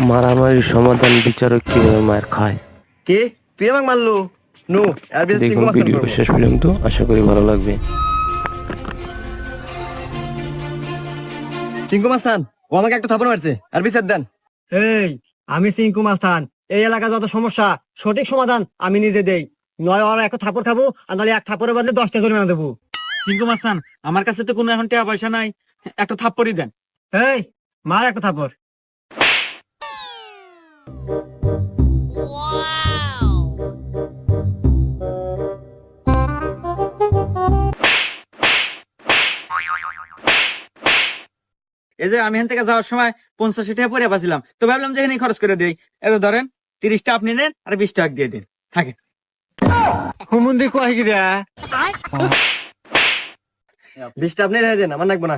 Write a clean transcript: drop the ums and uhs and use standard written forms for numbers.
মারামারির সমাধান বিচারক কিভাবে মার খায় কে তুই আমাকে মারলো? নো আর বেশি দেখুন ভিডিওটা শেষ পর্যন্ত, আশা করি ভালো লাগবে। চিঙ্কু মাস্তান ও আমাকে একটা থাপড় মারছে আর বিচার দেন। এই আমি সিংকু মাস্তান, এই এলাকা যত সমস্যা সঠিক সমাধান আমি নিজে দেই। নয় ওরা এক থাপড় খাবো, আর নাহলে এক থাপড়ের বদলে 10টা জরিমানা দেবো। সিংকু মাস্তান, আমার কাছে তো কোনো এখন টাকা পয়সা নাই, একটা থাপ্পড়ই দেন। এই মার একটা থাপড়। এই যে আমি এখান থেকে যাওয়ার সময় 85 টাকা পরে পাচ্ছিলাম, তো ভাবলাম যে এখানে খরচ করে দেই। এত ধরেন 30টা আপনি নেন আর 20 টাকা দিয়ে দিন, থাকে। হুমুন্দি কয় কি রে? 20টা আপনি রেখে দেন, আমার লাগবে না।